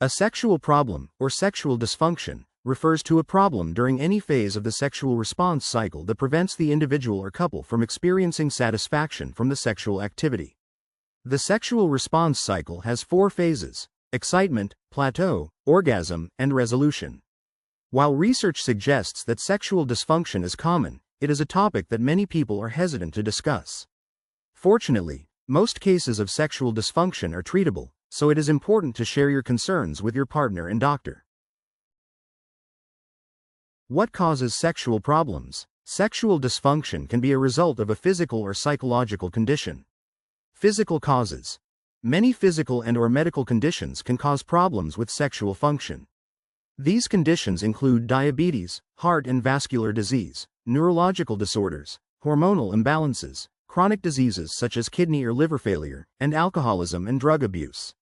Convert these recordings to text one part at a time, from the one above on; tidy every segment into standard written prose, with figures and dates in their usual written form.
A sexual problem, or sexual dysfunction, refers to a problem during any phase of the sexual response cycle that prevents the individual or couple from experiencing satisfaction from the sexual activity. The sexual response cycle has 4 phases: excitement, plateau, orgasm, and resolution. While research suggests that sexual dysfunction is common, it is a topic that many people are hesitant to discuss. Fortunately, most cases of sexual dysfunction are treatable, so it is important to share your concerns with your partner and doctor. What causes sexual problems? Sexual dysfunction can be a result of a physical or psychological condition. Physical causes. Many physical and/or medical conditions can cause problems with sexual function. These conditions include diabetes, heart and vascular disease, neurological disorders, hormonal imbalances, chronic diseases such as kidney or liver failure, and alcoholism and drug abuse.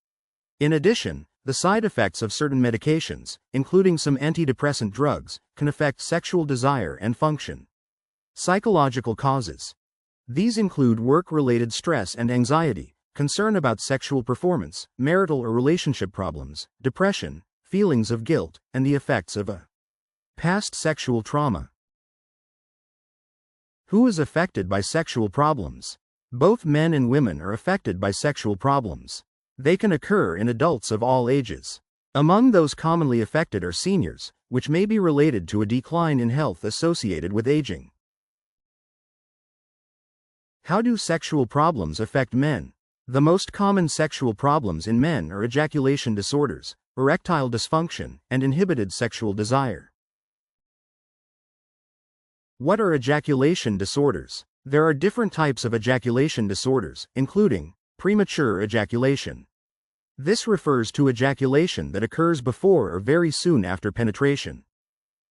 In addition, the side effects of certain medications, including some antidepressant drugs, can affect sexual desire and function. Psychological causes. These include work-related stress and anxiety, concern about sexual performance, marital or relationship problems, depression, feelings of guilt, and the effects of a past sexual trauma. Who is affected by sexual problems? Both men and women are affected by sexual problems. They can occur in adults of all ages. Among those commonly affected are seniors, which may be related to a decline in health associated with aging. How do sexual problems affect men? The most common sexual problems in men are ejaculation disorders, erectile dysfunction, and inhibited sexual desire. What are ejaculation disorders? There are different types of ejaculation disorders, including premature ejaculation. This refers to ejaculation that occurs before or very soon after penetration.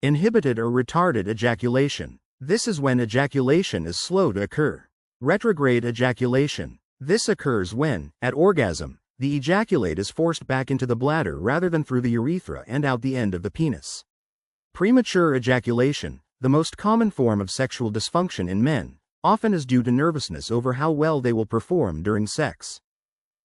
Inhibited or retarded ejaculation. This is when ejaculation is slow to occur. Retrograde ejaculation. This occurs when, at orgasm, the ejaculate is forced back into the bladder rather than through the urethra and out the end of the penis. Premature ejaculation, the most common form of sexual dysfunction in men, often is due to nervousness over how well they will perform during sex.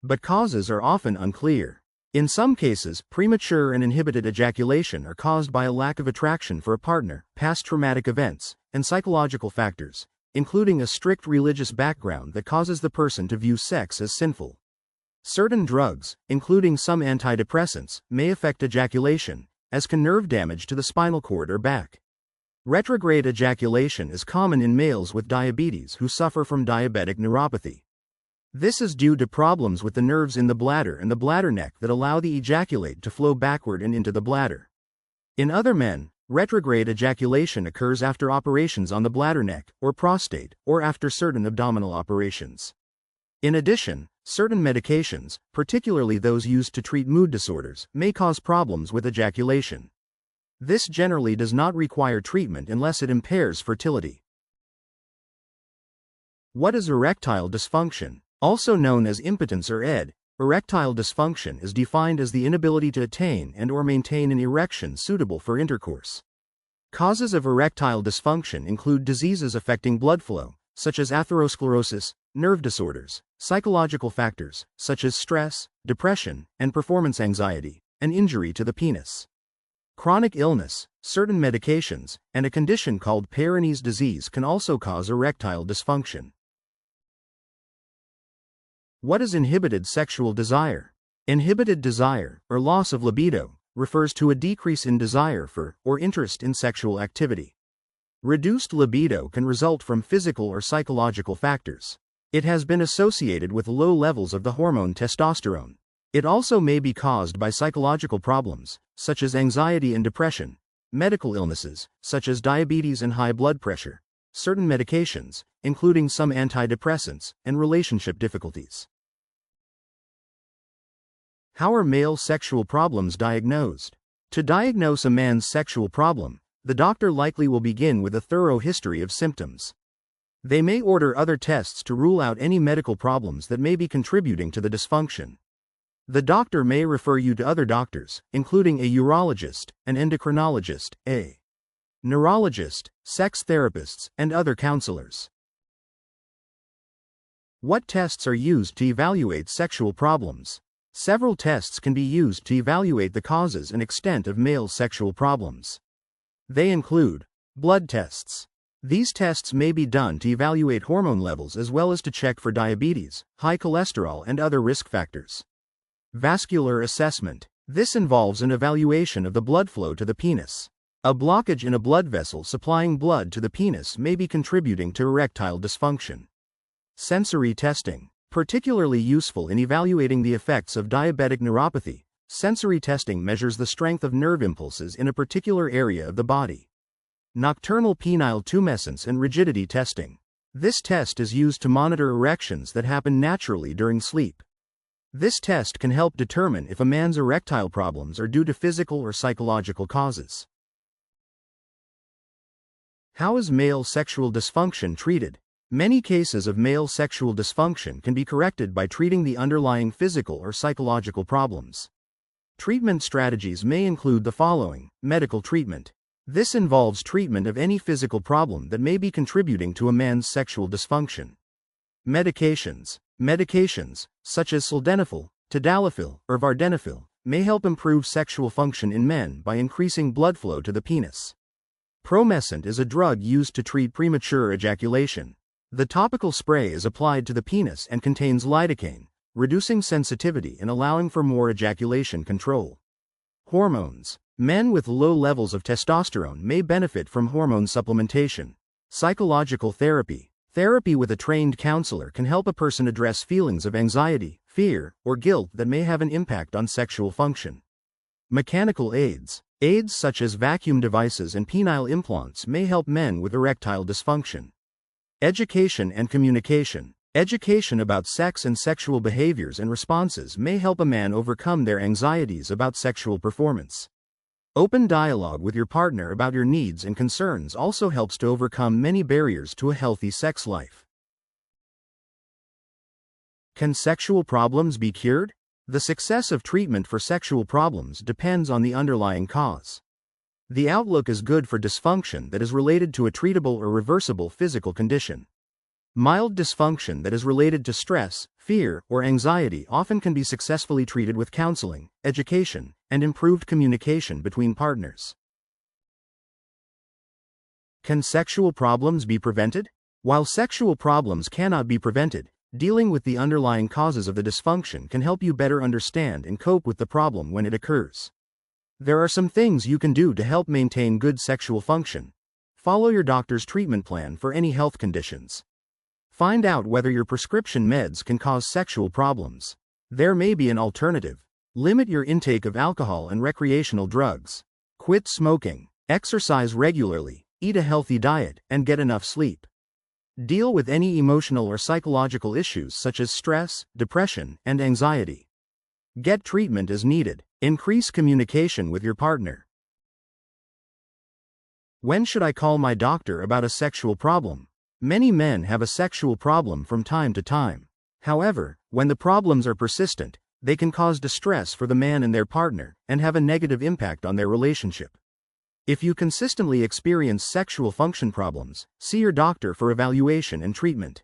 But causes are often unclear. In some cases, premature and inhibited ejaculation are caused by a lack of attraction for a partner, past traumatic events, and psychological factors, including a strict religious background that causes the person to view sex as sinful. Certain drugs, including some antidepressants, may affect ejaculation, as can nerve damage to the spinal cord or back. Retrograde ejaculation is common in males with diabetes who suffer from diabetic neuropathy. This is due to problems with the nerves in the bladder and the bladder neck that allow the ejaculate to flow backward and into the bladder. In other men, retrograde ejaculation occurs after operations on the bladder neck, or prostate, or after certain abdominal operations. In addition, certain medications, particularly those used to treat mood disorders, may cause problems with ejaculation. This generally does not require treatment unless it impairs fertility. What is erectile dysfunction? Also known as impotence or ED, erectile dysfunction is defined as the inability to attain and/or maintain an erection suitable for intercourse. Causes of erectile dysfunction include diseases affecting blood flow, such as atherosclerosis, nerve disorders, psychological factors, such as stress, depression, and performance anxiety, and injury to the penis. Chronic illness, certain medications, and a condition called Peyronie's disease can also cause erectile dysfunction. What is inhibited sexual desire? Inhibited desire, or loss of libido, refers to a decrease in desire for, or interest in sexual activity. Reduced libido can result from physical or psychological factors. It has been associated with low levels of the hormone testosterone. It also may be caused by psychological problems, such as anxiety and depression, medical illnesses, such as diabetes and high blood pressure, certain medications, including some antidepressants, and relationship difficulties. How are male sexual problems diagnosed? To diagnose a man's sexual problem, the doctor likely will begin with a thorough history of symptoms. They may order other tests to rule out any medical problems that may be contributing to the dysfunction. The doctor may refer you to other doctors, including a urologist, an endocrinologist, a neurologist, sex therapists, and other counselors. What tests are used to evaluate sexual problems? Several tests can be used to evaluate the causes and extent of male sexual problems. They include blood tests. These tests may be done to evaluate hormone levels as well as to check for diabetes, high cholesterol, and other risk factors. Vascular assessment. This involves an evaluation of the blood flow to the penis. A blockage in a blood vessel supplying blood to the penis may be contributing to erectile dysfunction. Sensory testing. Particularly useful in evaluating the effects of diabetic neuropathy, sensory testing measures the strength of nerve impulses in a particular area of the body. Nocturnal penile tumescence and rigidity testing. This test is used to monitor erections that happen naturally during sleep. This test can help determine if a man's erectile problems are due to physical or psychological causes. How is male sexual dysfunction treated? Many cases of male sexual dysfunction can be corrected by treating the underlying physical or psychological problems. Treatment strategies may include the following: medical treatment. This involves treatment of any physical problem that may be contributing to a man's sexual dysfunction. Medications. Medications, such as sildenafil, tadalafil, or vardenafil, may help improve sexual function in men by increasing blood flow to the penis. Promescent is a drug used to treat premature ejaculation. The topical spray is applied to the penis and contains lidocaine, reducing sensitivity and allowing for more ejaculation control. Hormones. Men with low levels of testosterone may benefit from hormone supplementation. Psychological therapy. Therapy with a trained counselor can help a person address feelings of anxiety, fear, or guilt that may have an impact on sexual function. Mechanical aids. Aids such as vacuum devices and penile implants may help men with erectile dysfunction. Education and communication. Education about sex and sexual behaviors and responses may help a man overcome their anxieties about sexual performance. Open dialogue with your partner about your needs and concerns also helps to overcome many barriers to a healthy sex life. Can sexual problems be cured? The success of treatment for sexual problems depends on the underlying cause. The outlook is good for dysfunction that is related to a treatable or reversible physical condition. Mild dysfunction that is related to stress, fear, or anxiety often can be successfully treated with counseling, education, and improved communication between partners. Can sexual problems be prevented? While sexual problems cannot be prevented, dealing with the underlying causes of the dysfunction can help you better understand and cope with the problem when it occurs. There are some things you can do to help maintain good sexual function. Follow your doctor's treatment plan for any health conditions. Find out whether your prescription meds can cause sexual problems. There may be an alternative. Limit your intake of alcohol and recreational drugs. Quit smoking. Exercise regularly, eat a healthy diet, and get enough sleep. Deal with any emotional or psychological issues such as stress, depression, and anxiety. Get treatment as needed. Increase communication with your partner. When should I call my doctor about a sexual problem? Many men have a sexual problem from time to time. However, when the problems are persistent, they can cause distress for the man and their partner, and have a negative impact on their relationship. If you consistently experience sexual function problems, see your doctor for evaluation and treatment.